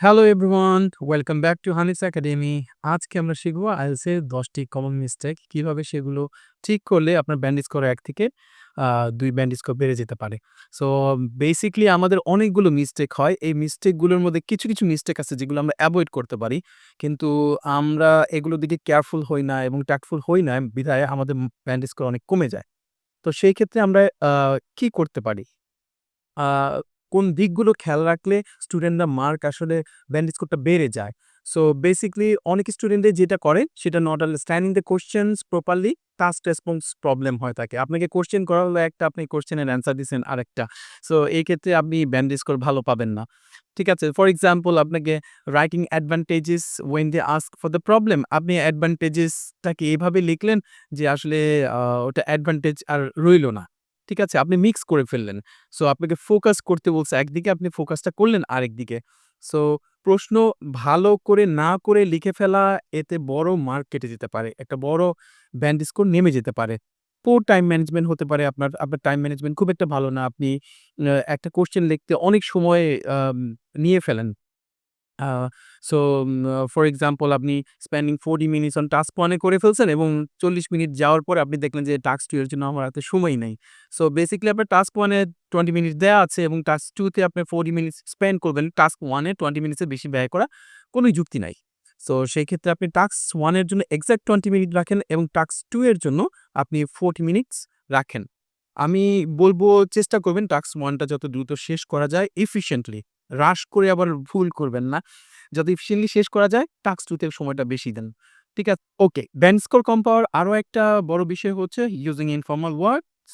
Hello everyone, welcome back to হানিস academy. আজকে আমরা শিখব আইএলটিএস এর ১০ টি কমন মিস্টেক কিভাবে সেগুলো ঠিক করলে আপনার ব্যান্ড স্কোর ১ থেকে ২ ব্যান্ড স্কোর বেড়ে যেতে পারে। সো বেসিক্যালি আমাদের অনেকগুলো মিস্টেক হয়। এই মিস্টেকগুলোর মধ্যে কিছু মিস্টেক আছে যেগুলো আমরা এভয়েড করতে পারি। কিন্তু আমরা এগুলোর দিকে কেয়ারফুল হই না এবং ট্যাক্টফুল হই না বিধায় আমাদের ব্যান্ড স্কোর অনেক কমে যায়। তো সেই ক্ষেত্রে আমরা কি করতে পারি? আ কোন দিকগুলো খেয়াল রাখলে স্টুডেন্টরা মার্ক আসলে ব্যান্ড স্কোরটা বেড়ে যায়। সো বেসিক্যালি অনেক স্টুডেন্টরা যেটা করে সেটা not understanding the questions properly, task response problem হয়ে থাকে। আপনাকে কোয়েশ্চেন করা হলো একটা, আপনি কোয়েশ্চেনের অ্যান্সার দিছেন আরেকটা। সো এই ক্ষেত্রে আপনি ব্যান্ড স্কোর ভালো পাবেন না। ঠিক আছে? ফর এক্সাম্পল আপনাকে writing advantages when they ask for the problem, আপনি অ্যাডভান্টেজেসটাকে এভাবে লিখলেন যে আসলে ওটা অ্যাডভান্টেজ আর রইল না। ঠিক আছে? আপনি মিক্স করে ফেললেন। সো আপনাকে ফোকাস করতে বলছে একদিকে, আপনি ফোকাসটা করলেন আরেকদিকে। সো প্রশ্ন ভালো করে না করে লিখে ফেলা, এতে বড় মার্ক কেটে যেতে পারে। একটা বড় ব্যান্ড স্কোর নেমে যেতে পারে। পুওর টাইম ম্যানেজমেন্ট হতে পারে আপনার টাইম ম্যানেজমেন্ট খুব একটা ভালো না। আপনি একটা কোয়েশ্চেন লিখতে অনেক সময় আম নিয়ে ফেলেন। আ সো ফর এক্সাম্পল আপনি স্পেন্ডিং 40 মিনিটস অন টাস্ক 1 এ করে ফেলছেন এবং ৪০ মিনিট যাওয়ার পরে আপনি দেখলেন যে টাস্ক 2 এর জন্য আমার হাতে সময় নাই। সো বেসিক্যালি আপনার টাস্ক 1 এ 20 মিনিট দেয়া আছে এবং টাস্ক 2 তে আপনি 40 মিনিটস স্পেন্ড করবেন। টাস্ক 1 এ 20 মিনিটসের বেশি ব্যয় করা কোনই যুক্তি নাই। সো সেই ক্ষেত্রে আপনি টাস্ক 1 এর জন্য এক্সাক্ট 20 মিনিট রাখেন এবং টাস্ক 2 এর জন্য আপনি 40 মিনিটস রাখেন। আমি বলব চেষ্টা করবেন টাস্ক 1 টা যত দ্রুত শেষ করা যায় এফিশিয়েন্টলি। রাশ করে আবার ভুল করবেন না। যত এফিশিয়েন্টলি শেষ করা যায় টাস্ক 2 তে সময়টা বেশি দেন। ঠিক আছে? ওকে। ব্যান্ড স্কোর কম পাওয়ার আরো একটা বড় বিষয় হচ্ছে using informal words.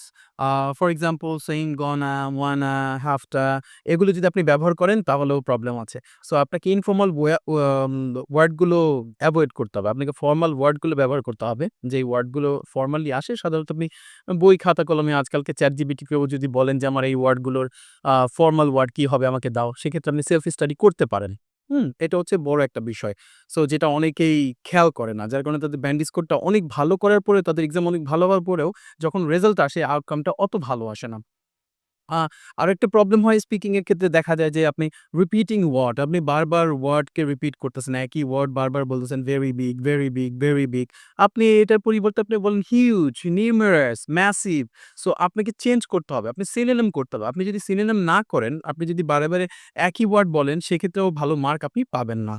For example saying, gonna, wanna, hafta এগুলো যদি আপনি ব্যবহার করেন তাহলেও প্রবলেম আছে। সো আপনাকে ইনফর্মাল ওয়ার্ডগুলো এভয়েড করতে হবে। আপনাকে ফরমাল ওয়ার্ডগুলো ব্যবহার করতে হবে। যেই ওয়ার্ডগুলো ফরমালি আসে সাধারণত আপনি বই খাতা কলমে আজকালকে ChatGPT কেও যদি বলেন যে আমার এই ওয়ার্ডগুলোর ফরমাল ওয়ার্ড কি হবে আমাকে দাও। সেক্ষেত্রে আপনি সেলফ স্টাডি করতে পারেন। এটা হচ্ছে বড় একটা বিষয়। সো যেটা অনেকেই খেয়াল করে না। যার কারণে তাদের ব্যান্ড স্কোরটা অনেক ভালো করার পরেও, তাদের এক্সাম অনেক ভালো হওয়ার পরেও যখন রেজাল্ট আসে আউটকামটা অত ভালো আসে না। আ আরেকটা প্রবলেম হয় স্পিকিং এর ক্ষেত্রে দেখা যায় যে আপনি রিপিটিং ওয়ার্ড, আপনি বারবার ওয়ার্ডকে রিপিট করতেছেন। একই ওয়ার্ড বারবার বলতেছেন very big, very big, very big. আপনি এটার পরিবর্তে আপনি বলেন হিউজ, নিউমেরাস, ম্যাসিভ। সো আপনাকে চেঞ্জ করতে হবে। আপনি সিনোনিম করতে হবে। আপনি যদি সিনোনিম না করেন, আপনি যদি বারে একই ওয়ার্ড বলেন সেক্ষেত্রেও ভালো মার্ক আপনি পাবেন না।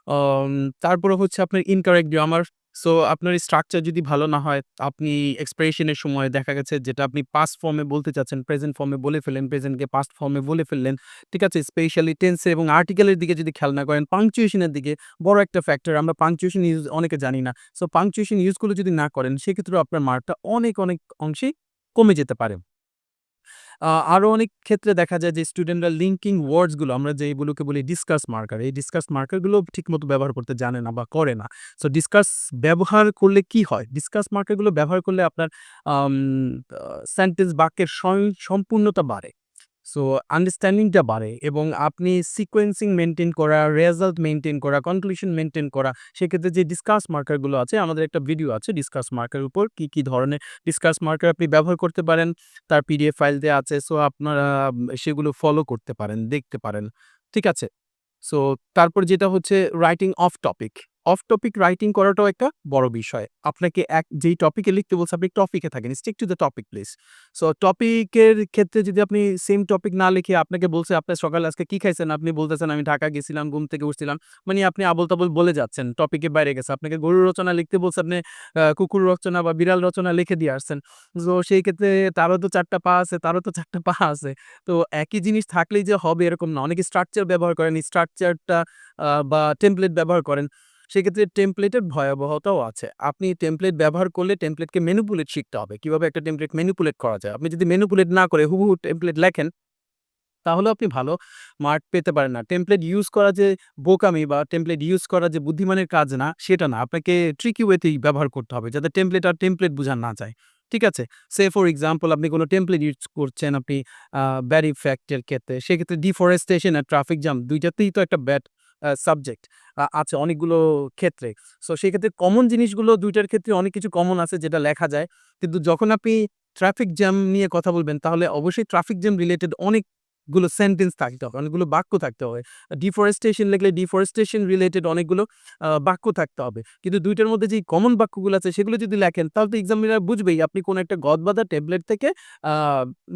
অম তারপরে হচ্ছে আপনার ইনকারেক্ট গ্রামার। সো আপনার স্ট্রাকচার যদি ভালো না হয়, আপনি এক্সপ্রেশন এর সময় দেখা গেছে যেটা আপনি পাস্ট ফর্ম এ বলতে চাচ্ছেন, প্রেজেন্ট ফর্ম এ বলে ফেললেন, প্রেজেন্টকে পাস্ট ফর্ম এ বলে ফেললেন। ঠিক আছে? স্পেশালি টেন্স এবং আর্টিকেল এর দিকে যদি খেয়াল না করেন, পাংচুয়েশন এর দিকে বড় একটা ফ্যাক্টর। আমরা পাংচুয়েশন ইউজ অনেকে জানি না। সো পাংচুয়েশন ইউজ গুলো যদি না করেন, সেক্ষেত্রেও আপনার মার্কটা অনেক অংশেই কমে যেতে পারে। আরো অনেক ক্ষেত্রে দেখা যায় যে স্টুডেন্টরা লিঙ্কিং ওয়ার্ডস গুলো আমরা যেগুলোকে বলি ডিসকাস মার্কার, এই ডিসকাস মার্কার গুলো ঠিকমতো ব্যবহার করতে জানে না বা করে না। সো ডিসকাস ব্যবহার করলে কি হয়? ডিসকাস মার্কার গুলো ব্যবহার করলে আপনার আম আ সেন্টেন্স বাক্যের সম্পূর্ণতা বাড়ে। সো আন্ডারস্ট্যান্ডিংটা বাড়ে এবং আপনি সিকোয়েন্সিং মেইনটেইন করা, রেজাল্ট মেইনটেইন করা, কনক্লুশন মেইনটেইন করা, সেক্ষেত্রে যে ডিসকাস মার্কার গুলো আছে, আমাদের একটা ভিডিও আছে ডিসকাস মার্কার উপর কি ধরনের ডিসকাস মার্কার আপনি ব্যবহার করতে পারেন, তার পিডিএফ ফাইল দেয়া আছে। সো আপনারা সেগুলো ফলো করতে পারেন, দেখতে পারেন। ঠিক আছে? সো তারপর যেটা হচ্ছে writing of topic. Of topic writing করাটাও একটা বড় বিষয়। আপনাকে যেই টপিকে লিখতে বলছে আপনি টপিকে থাকেন। Stick to the topic please. So টপিকের ক্ষেত্রে যদি আপনি সেম টপিক না লিখে আপনাকে বলছে আপনার সকালে আজকে কি খাইছেন? আপনি বলতেছেন আমি ঢাকা গেছিলাম, ঘুম থেকে উঠছিলাম। মানে আপনি আবোল-তাবোল বলে যাচ্ছেন। টপিকের বাইরে গেছে। আপনাকে গরু রচনা লিখতে বলছে আপনি কুকুর রচনা বা বিড়াল রচনা লিখে দিয়ে আসছেন। সো সেই ক্ষেত্রে তারও তো ৪ টা পা আছে, তারও তো ৪ টা পা আছে। তো একই জিনিস থাকলেই যে হবে এরকম না। অনেকে স্ট্রাকচার ব্যবহার করেন। স্ট্রাকচারটা বা টেমপ্লেট ব্যবহার করেন। সেক্ষেত্রে টেমপ্লেটের ভয়াবহতাও আছে। আপনি টেমপ্লেট ব্যবহার করলে টেমপ্লেটকে ম্যানিপুলেট শিখতে হবে। কিভাবে একটা টেমপ্লেট ম্যানিপুলেট করা যায়। আপনি যদি ম্যানিপুলেট না করে হুবহু টেমপ্লেট লেখেন, তাহলেও আপনি ভালো মার্ক পেতে পারেন না। টেমপ্লেট ইউজ করা যে বোকামি বা টেমপ্লেট ইউজ করা যে বুদ্ধিমানের কাজ না, সেটা না। আপনাকে ট্রিকি ওয়েতেই ব্যবহার করতে হবে। যাতে টেমপ্লেট আর টেমপ্লেট বুঝা না যায়। ঠিক আছে? সে ফর এক্সাম্পল আপনি কোন টেমপ্লেট ইউজ করছেন আপনি ব্যাড ইফেক্ট এর ক্ষেত্রে। সেক্ষেত্রে ডিফরেস্টেশন আর ট্রাফিক জ্যাম ২ টাতেই তো একটা ব্যাড সাবজেক্ট আছে অনেকগুলো ক্ষেত্রে। সো সেক্ষেত্রে কমন জিনিসগুলো ২ টার ক্ষেত্রে অনেক কিছু কমন আছে যেটা লেখা যায়। কিন্তু যখন আপনি ট্রাফিক জ্যাম নিয়ে কথা বলবেন তাহলে অবশ্যই ট্রাফিক জ্যাম রিলেটেড অনেক অনেকগুলো সেন্টেন্স থাকতে হবে, অনেকগুলো বাক্য থাকতে হবে। ডিফরেস্টেশন লিখলে ডিফরেস্টেশন রিলেটেড অনেকগুলো বাক্য থাকতে হবে। কিন্তু ২ টার মধ্যে যেই কমন বাক্যগুলো আছে সেগুলো যদি লেখেন তাহলে তো এক্সামিনার বুঝবেই আপনি কোন একটা গদবাঁধা ট্যাবলেট থেকে আ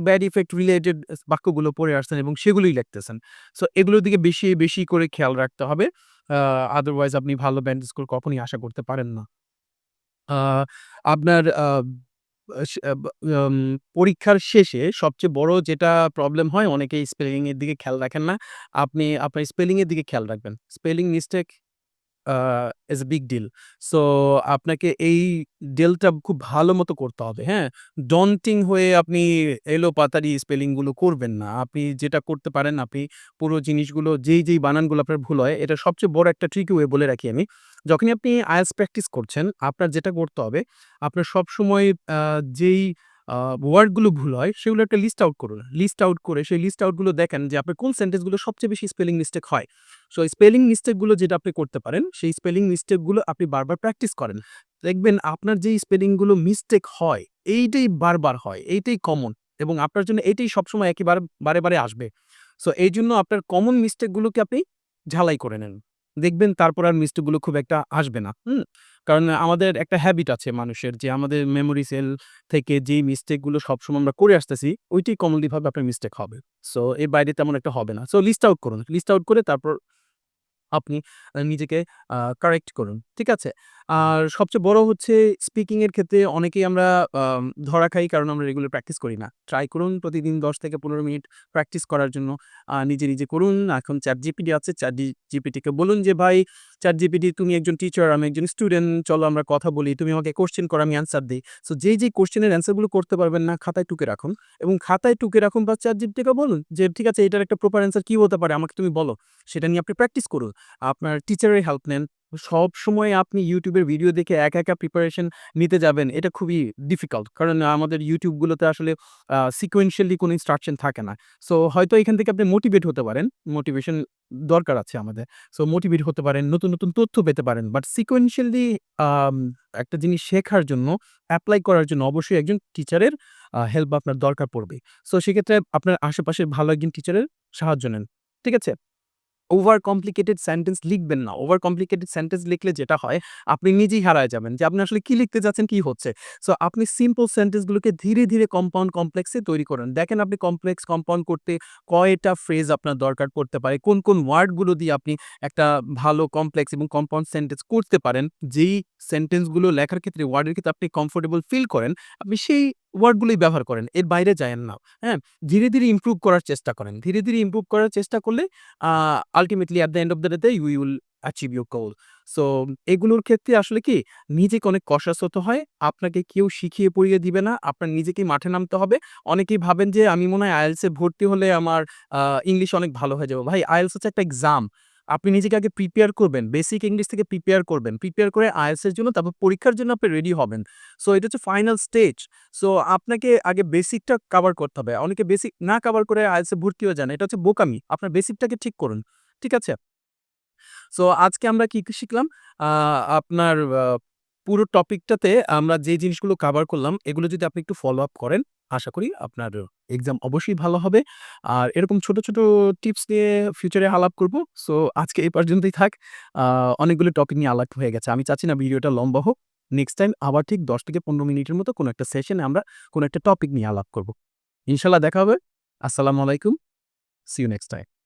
ব্যাড ইফেক্ট রিলেটেড বাক্যগুলো পড়ে আসছেন এবং সেগুলোই লিখতেছেন। সো এগুলোর দিকে বেশি, বেশি করে খেয়াল রাখতে হবে। আ আদারওয়াইজ আপনি ভালো ব্যান্ড স্কোর কখনোই আশা করতে পারেন না। আ আপনার আস আব আম পরীক্ষার শেষে সবচেয়ে বড় যেটা প্রবলেম হয় অনেকেই স্পেলিং এর দিকে খেয়াল রাখেন না। আপনি আপনার স্পেলিং এর দিকে খেয়াল রাখবেন। Spelling mistake a is a big deal. So আপনাকে এই ডিলটা খুব ভালো মতো করতে হবে, হ্যাঁ? ডন্টিং হয়ে আপনি এলোপাতাড়ি স্পেলিং গুলো করবেন না। আপনি যেটা করতে পারেন আপনি পুরো জিনিসগুলো যেই বানানগুলো আপনার ভুল হয়, এটা সবচেয়ে বড় একটা ট্রিকি ওয়ে বলে রাখি আমি। যখনই আপনি IELTS প্র্যাকটিস করছেন, আপনার যেটা করতে হবে, আপনার সবসময় আ যেই আ ওয়ার্ড গুলো ভুল হয়, সেগুলো একটা লিস্ট আউট করুন। লিস্ট আউট করে সেই লিস্ট আউট গুলো দেখেন যে আপনার কোন সেন্টেন্স গুলো সবচেয়ে বেশি স্পেলিং মিস্টেক হয়। সো স্পেলিং মিস্টেক গুলো যেটা আপনি করতে পারেন, সেই স্পেলিং মিস্টেক গুলো আপনি বারবার প্র্যাকটিস করেন। দেখবেন আপনার যেই স্পেলিং গুলো মিস্টেক হয়, এইটাই বারবার হয়, এইটাই কমন এবং আপনার জন্য এইটাই সবসময় বারে বারে আসবে। সো এইজন্য আপনার কমন মিস্টেক গুলোকে আপনি ঝালাই করে নেন। দেখবেন তারপর আর মিস্টেক গুলো খুব একটা আসবে না। হুম? কারণ আমাদের একটা হ্যাবিট আছে মানুষের যে আমাদের মেমোরি সেল থেকে যেই মিস্টেক গুলো সবসময় আমরা করে আসতেছি, ওইটাই কমনলি ভাবে আপনার মিস্টেক হবে। সো এর বাইরে তেমন একটা হবে না। সো লিস্ট আউট করুন। লিস্ট আউট করে তারপর আপনি নিজেকে কারেক্ট করুন। ঠিক আছে? আর সবচেয়ে বড় হচ্ছে স্পিকিং এর ক্ষেত্রে অনেকেই আমরা ধরা খাই কারণ আমরা রেগুলার প্র্যাকটিস করি না। ট্রাই করুন প্রতিদিন ১০ থেকে ১৫ মিনিট প্র্যাকটিস করার জন্য। নিজে করুন। এখন ChatGPT আছে। ChatGPT কে বলুন যে, "ভাই ChatGPT তুমি একজন টিচার, আমি একজন স্টুডেন্ট। চলো আমরা কথা বলি। তুমি আমাকে কোয়েশ্চেন করো, আমি অ্যান্সার দেই।" সো যেই কোয়েশ্চেনের অ্যান্সার গুলো করতে পারবেন না খাতায় টুকে রাখুন এবং খাতায় টুকে রাখুন বা ChatGPT কে বলুন যে, "ঠিক আছে এটার একটা প্রপার অ্যান্সার কি হতে পারে আমাকে তুমি বলো।" সেটা নিয়ে আপনি প্র্যাকটিস করুন। আপনার টিচারের হেল্প নেন। সবসময় আপনি YouTube এর ভিডিও দেখে একা প্রিপারেশন নিতে যাবেন, এটা খুবই ডিফিকাল্ট। কারণ আমাদের YouTube গুলোতে আসলে সিকোয়েন্সিয়ালি কোনো ইনস্ট্রাকশন থাকে না। সো হয়তো এখান থেকে আপনি মোটিভেট হতে পারেন। মোটিভেশন দরকার আছে আমাদের। সো মোটিভেট হতে পারেন, নতুন তথ্য পেতে পারেন। বাট সিকোয়েন্সিয়ালি আম একটা জিনিস শেখার জন্য, এপ্লাই করার জন্য অবশ্যই একজন টিচারের হেল্প আপনার দরকার পড়বে। সো সেক্ষেত্রে আপনার আশেপাশে ভালো একজন টিচারের সাহায্য নেন। ঠিক আছে? ওভার কমপ্লিকেটেড সেন্টেন্স লিখবেন না। ওভার কমপ্লিকেটেড সেন্টেন্স লিখলে যেটা হয়, আপনি নিজেই হারায় যাবেন যে আপনি আসলে কি লিখতে যাচ্ছেন, কি হচ্ছে। সো আপনি সিম্পল সেন্টেন্স গুলোকে ধীরে কম্পাউন্ড কমপ্লেক্স এ তৈরি করেন। দেখেন আপনি কমপ্লেক্স কম্পাউন্ড করতে কয়টা ফ্রেজ আপনার দরকার পড়তে পারে। কোন ওয়ার্ড গুলো দিয়ে আপনি একটা ভালো কমপ্লেক্স এবং কম্পাউন্ড সেন্টেন্স করতে পারেন। যেই সেন্টেন্স গুলো লেখার ক্ষেত্রে ওয়ার্ডের ক্ষেত্রে আপনি কমফোর্টেবল ফিল করেন, আপনি সেই ওয়ার্ড গুলোই ব্যবহার করেন। এর বাইরে যায়েন না। হ্যাঁ? ধীরে ইমপ্রুভ করার চেষ্টা করেন। ধীরে ইমপ্রুভ করার চেষ্টা করলে আ ultimately at the end of the day you will achieve your goal. So এগুলোর ক্ষেত্রে আসলে কি নিজেকে অনেক কশাস হতে হয়। আপনাকে কেউ শিখিয়ে পড়িয়ে দিবে না। আপনার নিজেকেই মাঠে নামতে হবে। অনেকেই ভাবেন যে আমি মনে হয় IELTS এ ভর্তি হলে আমার ইংলিশ অনেক ভালো হয়ে যাবে। ভাই IELTS হচ্ছে একটা এক্সাম। আপনি নিজেকে আগে প্রিপেয়ার করবেন। বেসিক ইংলিশ থেকে প্রিপেয়ার করবেন। প্রিপেয়ার করে IELTS এর জন্য তারপর পরীক্ষার জন্য আপনি রেডি হবেন। সো এটা হচ্ছে ফাইনাল স্টেজ। সো আপনাকে আগে বেসিকটা কভার করতে হবে। অনেকে বেসিক না কভার করে IELTS এ ভর্তি হয়ে যান। এটা হচ্ছে বোকামি। আপনার বেসিকটাকে ঠিক করুন। ঠিক আছে? সো আজকে আমরা কি শিখলাম? আ আপনার পুরো টপিকটাতে আমরা যে জিনিসগুলো কভার করলাম, এগুলো যদি আপনি একটু ফলো আপ করেন, আশা করি আপনার এক্সাম অবশ্যই ভালো হবে। আর এরকম ছোট টিপস নিয়ে ফিউচারে আলাপ করব। সো আজকে এই পর্যন্তই থাক। আ অনেকগুলো টপিক নিয়ে আলাপ হয়ে গেছে। আমি চাচ্ছি না ভিডিওটা লম্বা হোক। নেক্সট টাইম আবার ঠিক ১০ থেকে ১৫ মিনিটের মতো কোনো একটা সেশনে আমরা কোনো একটা টপিক নিয়ে আলাপ করব। ইনশাআল্লাহ দেখা হবে। আসসালামু আলাইকুম। See you next time.